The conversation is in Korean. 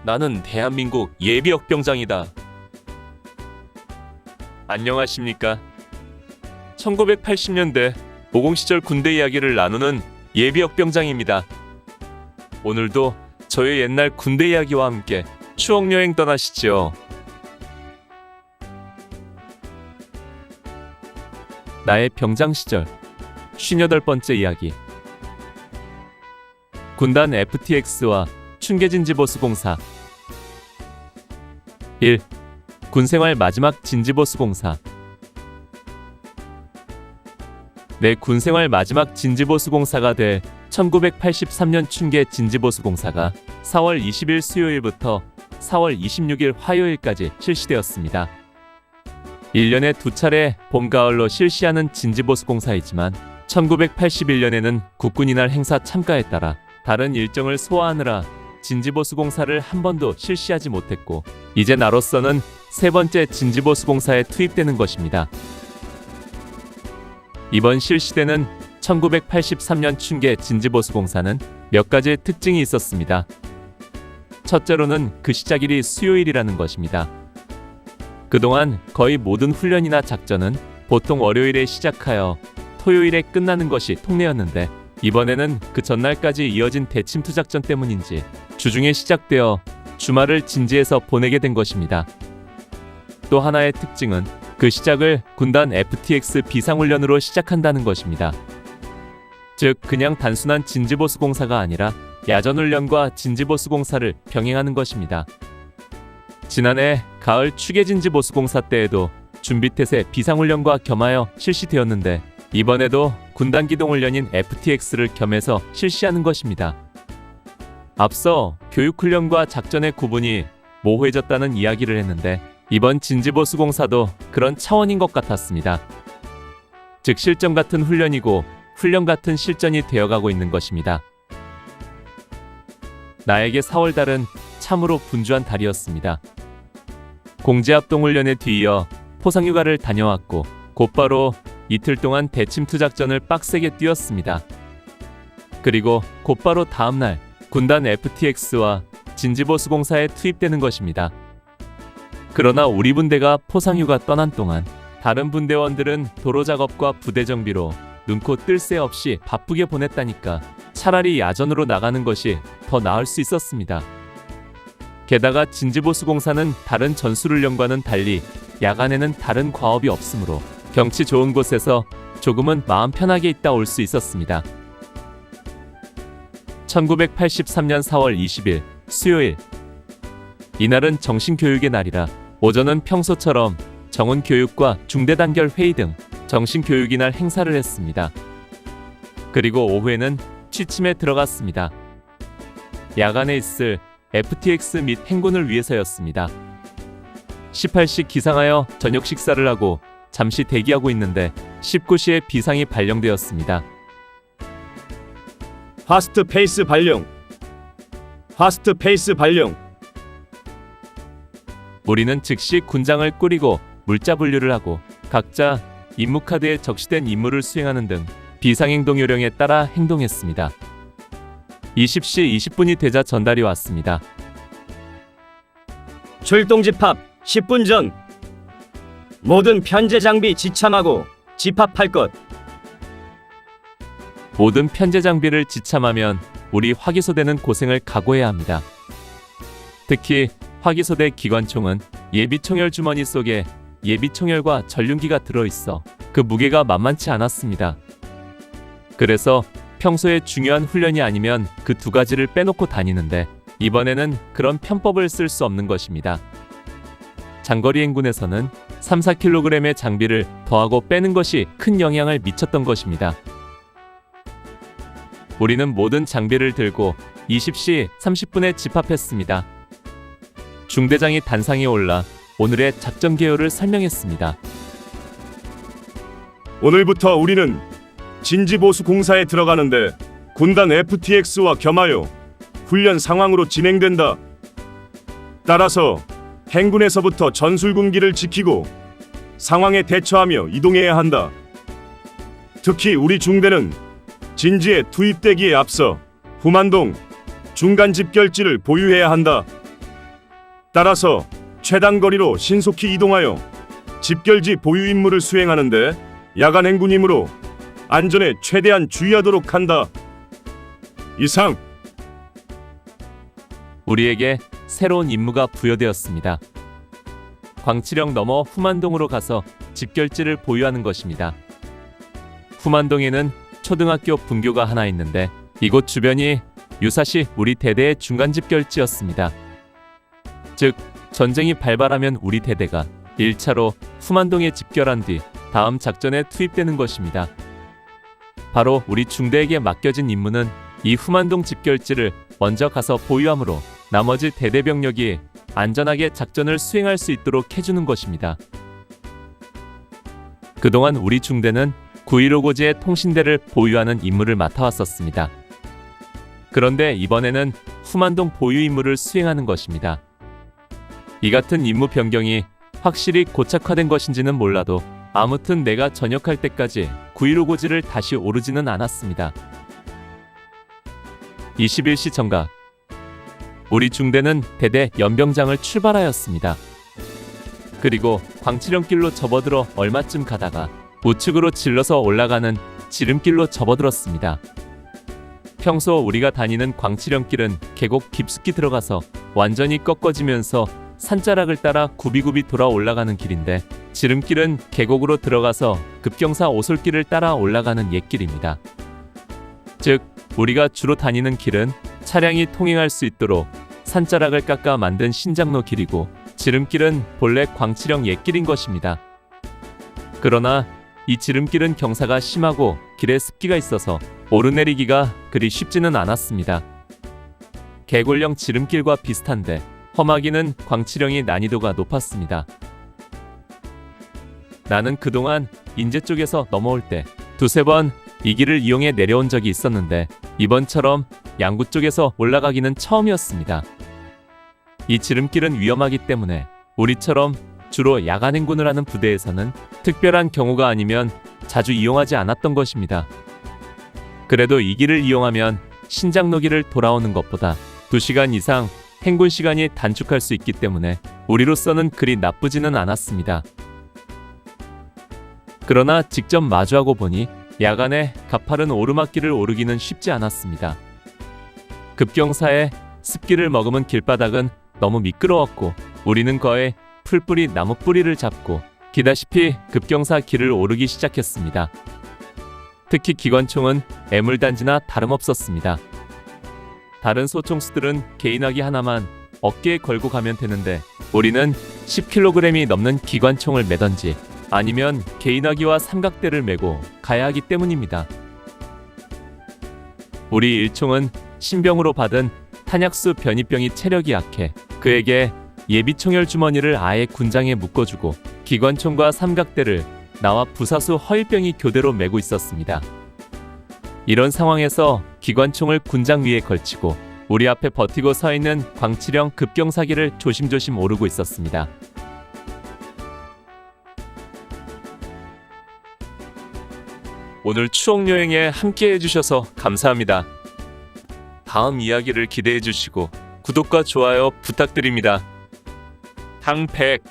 나는 대한민국 예비역병장이다. 안녕하십니까? 1980년대 모공시절 군대 이야기를 나누는 예비역병장입니다. 오늘도 저의 옛날 군대 이야기와 함께 추억여행 떠나시죠. 나의 병장시절 58번째 이야기. 군단 FTX와 춘계진지보수공사. 1. 군생활 마지막 진지보수공사. 내 군생활 마지막 진지보수공사가 될 1983년 춘계 진지보수공사가 4월 20일 수요일부터 4월 26일 화요일까지 실시되었습니다. 1년에 2차례 봄, 가을로 실시하는 진지보수공사이지만 1981년에는 국군이날 행사 참가에 따라 다른 일정을 소화하느라 진지보수공사를 한 번도 실시하지 못했고, 이제 나로서는 세 번째 진지보수공사에 투입되는 것입니다. 이번 실시되는 1983년 춘계 진지보수공사는 몇 가지 특징이 있었습니다. 첫째로는 그 시작일이 수요일이라는 것입니다. 그동안 거의 모든 훈련이나 작전은 보통 월요일에 시작하여 토요일에 끝나는 것이 통례였는데, 이번에는 그 전날까지 이어진 대침투 작전 때문인지 주중에 시작되어 주말을 진지에서 보내게 된 것입니다. 또 하나의 특징은 그 시작을 군단 FTX 비상훈련으로 시작한다는 것입니다. 즉, 그냥 단순한 진지보수공사가 아니라 야전훈련과 진지보수공사를 병행하는 것입니다. 지난해 가을 추계진지보수공사 때에도 준비태세 비상훈련과 겸하여 실시되었는데, 이번에도 군단 기동훈련인 FTX를 겸해서 실시하는 것입니다. 앞서 교육훈련과 작전의 구분이 모호해졌다는 이야기를 했는데, 이번 진지보수공사도 그런 차원인 것 같았습니다. 즉, 실전 같은 훈련이고 훈련 같은 실전이 되어가고 있는 것입니다. 나에게 4월달은 참으로 분주한 달이었습니다. 공제합동훈련에 뒤이어 포상휴가를 다녀왔고, 곧바로 이틀 동안 대침투 작전을 빡세게 뛰었습니다. 그리고 곧바로 다음날 군단 FTX와 진지보수공사에 투입되는 것입니다. 그러나 우리 분대가 포상휴가 떠난 동안 다른 분대원들은 도로작업과 부대정비로 눈코 뜰 새 없이 바쁘게 보냈다니까 차라리 야전으로 나가는 것이 더 나을 수 있었습니다. 게다가 진지보수공사는 다른 전술훈련과는 달리 야간에는 다른 과업이 없으므로 경치 좋은 곳에서 조금은 마음 편하게 있다 올 수 있었습니다. 1983년 4월 20일 수요일. 이날은 정신교육의 날이라 오전은 평소처럼 정원교육과 중대단결 회의 등 정신교육이 날 행사를 했습니다. 그리고 오후에는 취침에 들어갔습니다. 야간에 있을 FTX 및 행군을 위해서였습니다. 18시 기상하여 저녁 식사를 하고 잠시 대기하고 있는데 19시에 비상이 발령되었습니다. 파스트 페이스 발령. 파스트 페이스 발령. 우리는 즉시 군장을 꾸리고 물자 분류를 하고 각자 임무 카드에 적시된 임무를 수행하는 등 비상행동 요령에 따라 행동했습니다. 20시 20분이 되자 전달이 왔습니다. 출동 집합 10분 전. 모든 편제 장비 지참하고 집합할 것. 모든 편제 장비를 지참하면 우리 화기소대는 고생을 각오해야 합니다. 특히 화기소대 기관총은 예비총열 주머니 속에 예비총열과 전륜기가 들어있어 그 무게가 만만치 않았습니다. 그래서 평소에 중요한 훈련이 아니면 그 두 가지를 빼놓고 다니는데, 이번에는 그런 편법을 쓸 수 없는 것입니다. 장거리 행군에서는 3-4kg의 장비를 더하고 빼는 것이 큰 영향을 미쳤던 것입니다. 우리는 모든 장비를 들고 20시 30분에 집합했습니다. 중대장이 단상에 올라 오늘의 작전 개요를 설명했습니다. 오늘부터 우리는 진지보수공사에 들어가는데 군단 FTX와 겸하여 훈련 상황으로 진행된다. 따라서 행군에서부터 전술군기를 지키고 상황에 대처하며 이동해야 한다. 특히 우리 중대는 진지에 투입되기에 앞서 후만동 중간 집결지를 보유해야 한다. 따라서 최단 거리로 신속히 이동하여 집결지 보유 임무를 수행하는데 야간 행군이므로 안전에 최대한 주의하도록 한다. 이상. 우리에게 새로운 임무가 부여되었습니다. 광치령 넘어 후만동으로 가서 집결지를 보유하는 것입니다. 후만동에는 초등학교 분교가 하나 있는데 이곳 주변이 유사시 우리 대대의 중간 집결지였습니다. 즉, 전쟁이 발발하면 우리 대대가 1차로 후만동에 집결한 뒤 다음 작전에 투입되는 것입니다. 바로 우리 중대에게 맡겨진 임무는 이 후만동 집결지를 먼저 가서 보유함으로 나머지 대대 병력이 안전하게 작전을 수행할 수 있도록 해주는 것입니다. 그동안 우리 중대는 9.15 고지의 통신대를 보유하는 임무를 맡아왔었습니다. 그런데 이번에는 후만동 보유 임무를 수행하는 것입니다. 이 같은 임무 변경이 확실히 고착화된 것인지는 몰라도 아무튼 내가 전역할 때까지 9.15 고지를 다시 오르지는 않았습니다. 21시 정각, 우리 중대는 대대 연병장을 출발하였습니다. 그리고 광치령길로 접어들어 얼마쯤 가다가 우측으로 질러서 올라가는 지름길로 접어들었습니다. 평소 우리가 다니는 광치령길은 계곡 깊숙이 들어가서 완전히 꺾어지면서 산자락을 따라 굽이굽이 돌아 올라가는 길인데, 지름길은 계곡으로 들어가서 급경사 오솔길을 따라 올라가는 옛길입니다. 즉, 우리가 주로 다니는 길은 차량이 통행할 수 있도록 산자락을 깎아 만든 신장로 길이고, 지름길은 본래 광치령 옛길인 것입니다. 그러나 이 지름길은 경사가 심하고 길에 습기가 있어서 오르내리기가 그리 쉽지는 않았습니다. 개골령 지름길과 비슷한데 험하기는 광치령이 난이도가 높았습니다. 나는 그동안 인제 쪽에서 넘어올 때 두세 번 이 길을 이용해 내려온 적이 있었는데 이번처럼 양구 쪽에서 올라가기는 처음이었습니다. 이 지름길은 위험하기 때문에 우리처럼 주로 야간 행군을 하는 부대에서는 특별한 경우가 아니면 자주 이용하지 않았던 것입니다. 그래도 이 길을 이용하면 신장로길을 돌아오는 것보다 2시간 이상 행군 시간이 단축할 수 있기 때문에 우리로서는 그리 나쁘지는 않았습니다. 그러나 직접 마주하고 보니 야간에 가파른 오르막길을 오르기는 쉽지 않았습니다. 급경사에 습기를 머금은 길바닥은 너무 미끄러웠고 우리는 거의 풀뿌리 나무 뿌리를 잡고 기다시피 급경사 길을 오르기 시작했습니다. 특히 기관총은 애물단지나 다름없었습니다. 다른 소총수들은 개인화기 하나만 어깨에 걸고 가면 되는데 우리는 10kg이 넘는 기관총을 매던지 아니면 개인화기와 삼각대를 메고 가야 하기 때문입니다. 우리 일총은 신병으로 받은 탄약수 변이병이 체력이 약해 그에게 예비총열 주머니를 아예 군장에 묶어주고 기관총과 삼각대를 나와 부사수 허일병이 교대로 메고 있었습니다. 이런 상황에서 기관총을 군장 위에 걸치고 우리 앞에 버티고 서 있는 광치령 급경사기를 조심조심 오르고 있었습니다. 오늘 추억여행에 함께 해주셔서 감사합니다. 다음 이야기를 기대해 주시고 구독과 좋아요 부탁드립니다. 탕백